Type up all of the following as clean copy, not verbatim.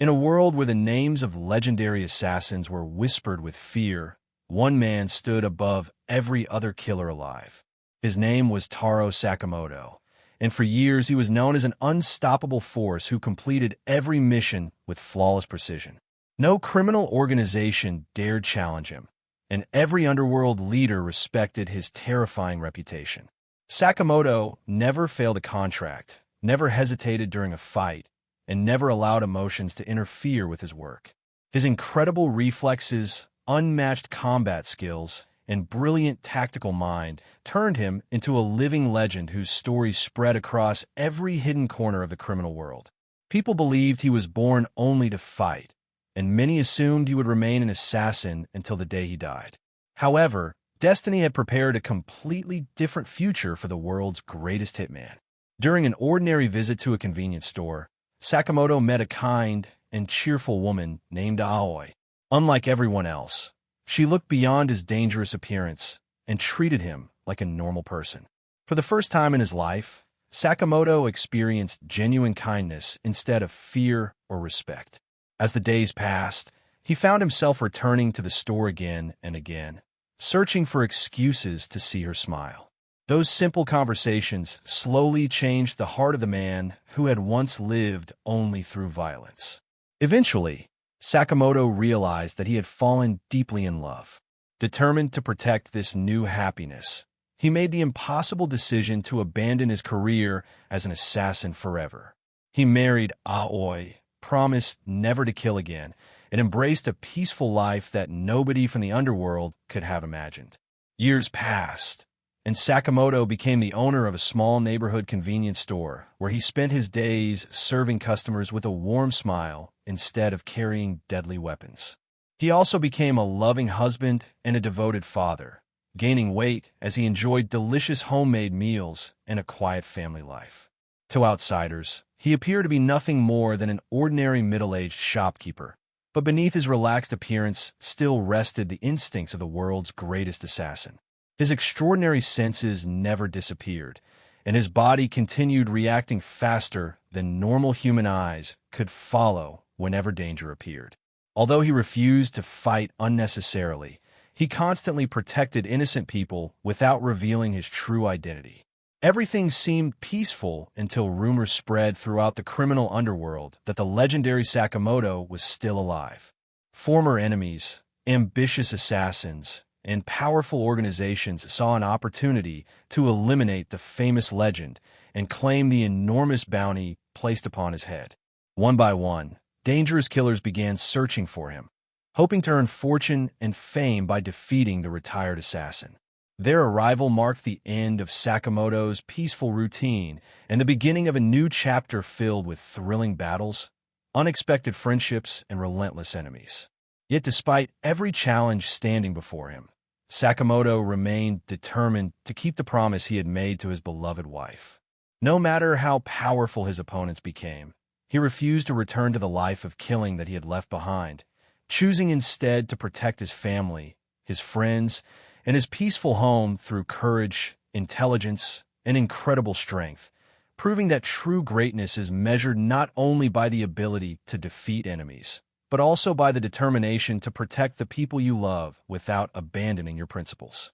In a world where the names of legendary assassins were whispered with fear, one man stood above every other killer alive. His name was Taro Sakamoto, and for years he was known as an unstoppable force who completed every mission with flawless precision. No criminal organization dared challenge him, and every underworld leader respected his terrifying reputation. Sakamoto never failed a contract, never hesitated during a fight, and never allowed emotions to interfere with his work. His incredible reflexes, unmatched combat skills, and brilliant tactical mind turned him into a living legend whose story spread across every hidden corner of the criminal world. People believed he was born only to fight, and many assumed he would remain an assassin until the day he died. However, destiny had prepared a completely different future for the world's greatest hitman. During an ordinary visit to a convenience store, Sakamoto met a kind and cheerful woman named Aoi. Unlike everyone else, she looked beyond his dangerous appearance and treated him like a normal person. For the first time in his life, Sakamoto experienced genuine kindness instead of fear or respect. As the days passed, he found himself returning to the store again and again, searching for excuses to see her smile. Those simple conversations slowly changed the heart of the man who had once lived only through violence. Eventually, Sakamoto realized that he had fallen deeply in love. Determined to protect this new happiness, he made the impossible decision to abandon his career as an assassin forever. He married Aoi, promised never to kill again, and embraced a peaceful life that nobody from the underworld could have imagined. Years passed, and Sakamoto became the owner of a small neighborhood convenience store where he spent his days serving customers with a warm smile instead of carrying deadly weapons. He also became a loving husband and a devoted father, gaining weight as he enjoyed delicious homemade meals and a quiet family life. To outsiders, he appeared to be nothing more than an ordinary middle-aged shopkeeper, but beneath his relaxed appearance still rested the instincts of the world's greatest assassin. His extraordinary senses never disappeared, and his body continued reacting faster than normal human eyes could follow whenever danger appeared. Although he refused to fight unnecessarily, he constantly protected innocent people without revealing his true identity. Everything seemed peaceful until rumors spread throughout the criminal underworld that the legendary Sakamoto was still alive. Former enemies, ambitious assassins, and powerful organizations saw an opportunity to eliminate the famous legend and claim the enormous bounty placed upon his head. One by one, dangerous killers began searching for him, hoping to earn fortune and fame by defeating the retired assassin. Their arrival marked the end of Sakamoto's peaceful routine and the beginning of a new chapter filled with thrilling battles, unexpected friendships, and relentless enemies. Yet despite every challenge standing before him, Sakamoto remained determined to keep the promise he had made to his beloved wife. No matter how powerful his opponents became, he refused to return to the life of killing that he had left behind, choosing instead to protect his family, his friends, and his peaceful home through courage, intelligence, and incredible strength, proving that true greatness is measured not only by the ability to defeat enemies, but also by the determination to protect the people you love without abandoning your principles.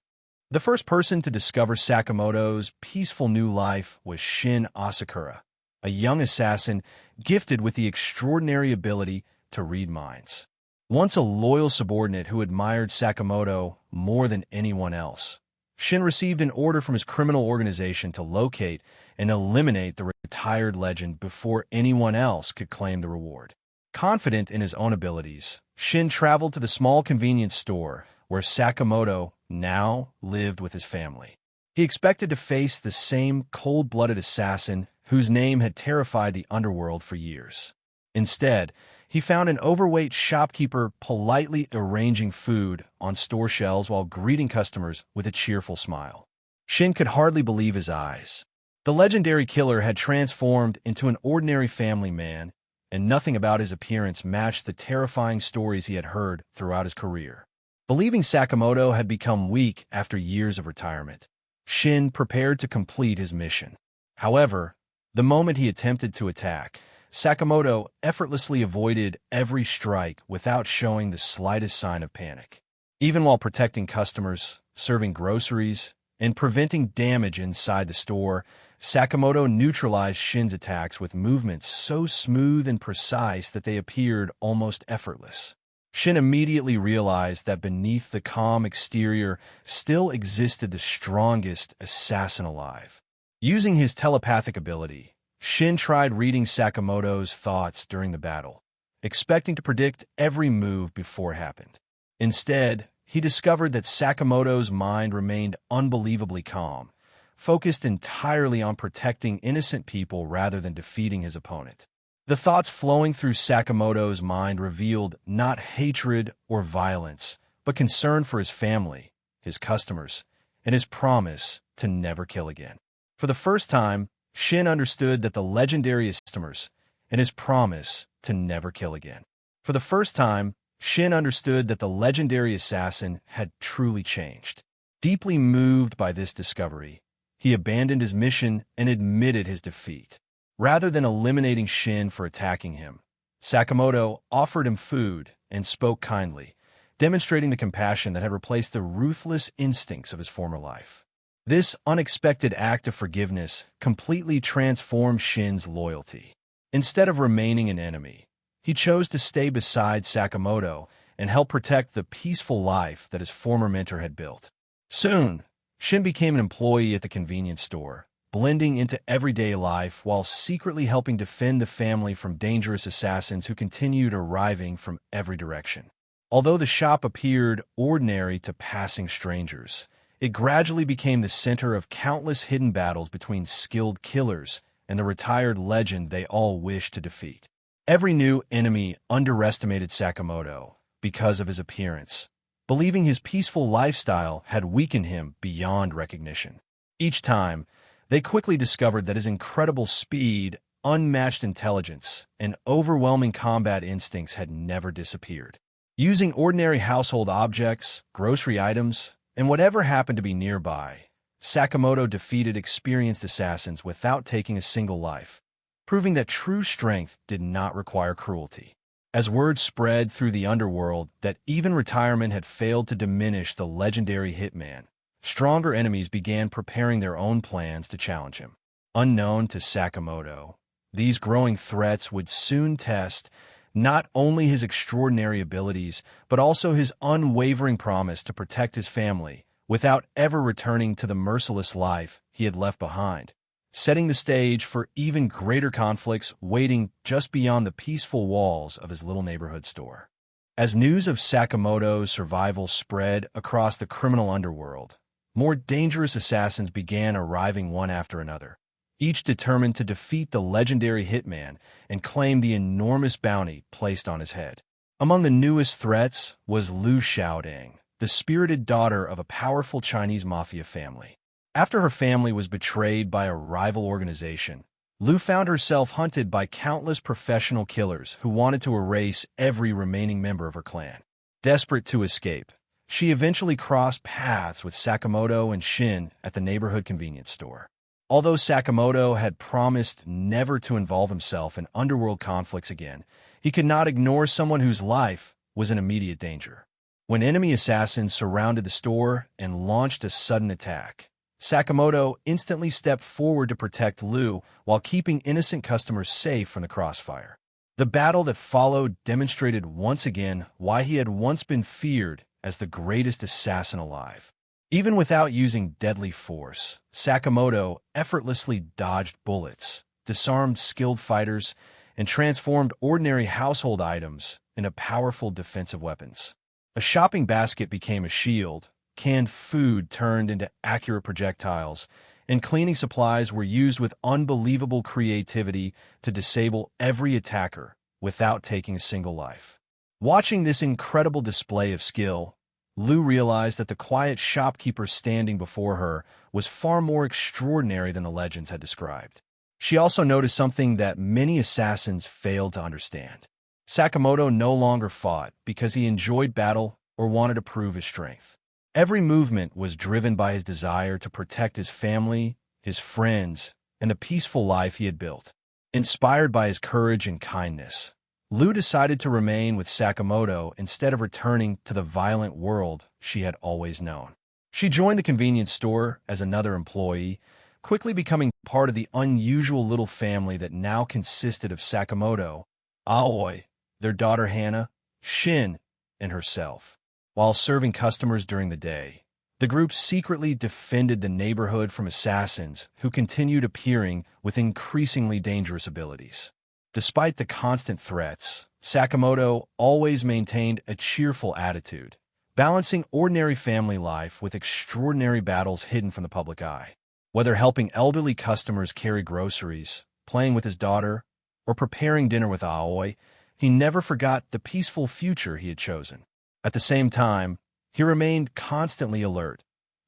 The first person to discover Sakamoto's peaceful new life was Shin Asakura, a young assassin gifted with the extraordinary ability to read minds. Once a loyal subordinate who admired Sakamoto more than anyone else, Shin received an order from his criminal organization to locate and eliminate the retired legend before anyone else could claim the reward. Confident in his own abilities, Shin traveled to the small convenience store where Sakamoto now lived with his family. He expected to face the same cold-blooded assassin whose name had terrified the underworld for years. Instead, he found an overweight shopkeeper politely arranging food on store shelves while greeting customers with a cheerful smile. Shin could hardly believe his eyes. The legendary killer had transformed into an ordinary family man, and nothing about his appearance matched the terrifying stories he had heard throughout his career. Believing Sakamoto had become weak after years of retirement, Shin prepared to complete his mission. However, the moment he attempted to attack, Sakamoto effortlessly avoided every strike without showing the slightest sign of panic. Even while protecting customers, serving groceries, and preventing damage inside the store, Sakamoto neutralized Shin's attacks with movements so smooth and precise that they appeared almost effortless. Shin immediately realized that beneath the calm exterior still existed the strongest assassin alive. Using his telepathic ability, Shin tried reading Sakamoto's thoughts during the battle, expecting to predict every move before it happened. Instead, he discovered that Sakamoto's mind remained unbelievably calm, focused entirely on protecting innocent people rather than defeating his opponent. The thoughts flowing through Sakamoto's mind revealed not hatred or violence, but concern for his family, his customers, and his promise to never kill again. For the first time, Shin understood that the legendary customers and his promise to never kill again. For the first time, Shin understood that the legendary assassin had truly changed. Deeply moved by this discovery, he abandoned his mission and admitted his defeat. Rather than eliminating Shin for attacking him, Sakamoto offered him food and spoke kindly, demonstrating the compassion that had replaced the ruthless instincts of his former life. This unexpected act of forgiveness completely transformed Shin's loyalty. Instead of remaining an enemy, he chose to stay beside Sakamoto and help protect the peaceful life that his former mentor had built. Soon, Shin became an employee at the convenience store, blending into everyday life while secretly helping defend the family from dangerous assassins who continued arriving from every direction. Although the shop appeared ordinary to passing strangers, it gradually became the center of countless hidden battles between skilled killers and the retired legend they all wished to defeat. Every new enemy underestimated Sakamoto because of his appearance, believing his peaceful lifestyle had weakened him beyond recognition. Each time, they quickly discovered that his incredible speed, unmatched intelligence, and overwhelming combat instincts had never disappeared. Using ordinary household objects, grocery items, and whatever happened to be nearby, Sakamoto defeated experienced assassins without taking a single life, proving that true strength did not require cruelty. As word spread through the underworld that even retirement had failed to diminish the legendary Hitman, stronger enemies began preparing their own plans to challenge him. Unknown to Sakamoto, these growing threats would soon test not only his extraordinary abilities, but also his unwavering promise to protect his family without ever returning to the merciless life he had left behind, setting the stage for even greater conflicts waiting just beyond the peaceful walls of his little neighborhood store. As news of Sakamoto's survival spread across the criminal underworld, more dangerous assassins began arriving one after another, each determined to defeat the legendary Hitman and claim the enormous bounty placed on his head. Among the newest threats was Xiaotang, the spirited daughter of a powerful Chinese mafia family. After her family was betrayed by a rival organization, Lu found herself hunted by countless professional killers who wanted to erase every remaining member of her clan. Desperate to escape, she eventually crossed paths with Sakamoto and Shin at the neighborhood convenience store. Although Sakamoto had promised never to involve himself in underworld conflicts again, he could not ignore someone whose life was in immediate danger. When enemy assassins surrounded the store and launched a sudden attack, Sakamoto instantly stepped forward to protect Lu while keeping innocent customers safe from the crossfire. The battle that followed demonstrated once again why he had once been feared as the greatest assassin alive. Even without using deadly force, Sakamoto effortlessly dodged bullets, disarmed skilled fighters, and transformed ordinary household items into powerful defensive weapons. A shopping basket became a shield, canned food turned into accurate projectiles, and cleaning supplies were used with unbelievable creativity to disable every attacker without taking a single life. Watching this incredible display of skill, Lu realized that the quiet shopkeeper standing before her was far more extraordinary than the legends had described. She also noticed something that many assassins failed to understand. Sakamoto no longer fought because he enjoyed battle or wanted to prove his strength. Every movement was driven by his desire to protect his family, his friends, and the peaceful life he had built. Inspired by his courage and kindness, Lu decided to remain with Sakamoto instead of returning to the violent world she had always known. She joined the convenience store as another employee, quickly becoming part of the unusual little family that now consisted of Sakamoto, Aoi, their daughter Hana, Shin, and herself. While serving customers during the day, the group secretly defended the neighborhood from assassins who continued appearing with increasingly dangerous abilities. Despite the constant threats, Sakamoto always maintained a cheerful attitude, balancing ordinary family life with extraordinary battles hidden from the public eye. Whether helping elderly customers carry groceries, playing with his daughter, or preparing dinner with Aoi, he never forgot the peaceful future he had chosen. At the same time, he remained constantly alert,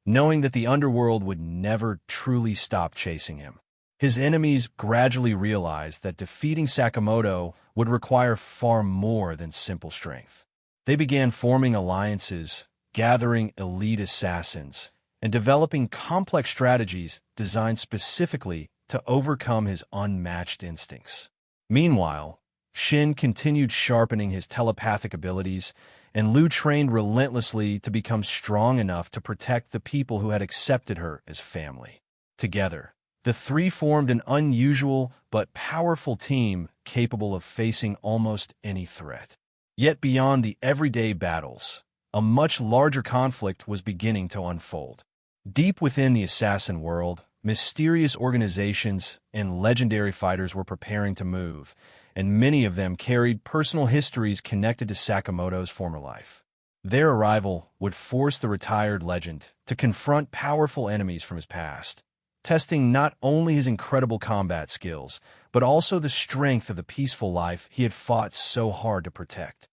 knowing that the underworld would never truly stop chasing him. His enemies gradually realized that defeating Sakamoto would require far more than simple strength. They began forming alliances, gathering elite assassins, and developing complex strategies designed specifically to overcome his unmatched instincts. Meanwhile, Shin continued sharpening his telepathic abilities, and Lu trained relentlessly to become strong enough to protect the people who had accepted her as family. Together, the three formed an unusual but powerful team capable of facing almost any threat. Yet beyond the everyday battles, a much larger conflict was beginning to unfold. Deep within the assassin world, mysterious organizations and legendary fighters were preparing to move, and many of them carried personal histories connected to Sakamoto's former life. Their arrival would force the retired legend to confront powerful enemies from his past, testing not only his incredible combat skills, but also the strength of the peaceful life he had fought so hard to protect.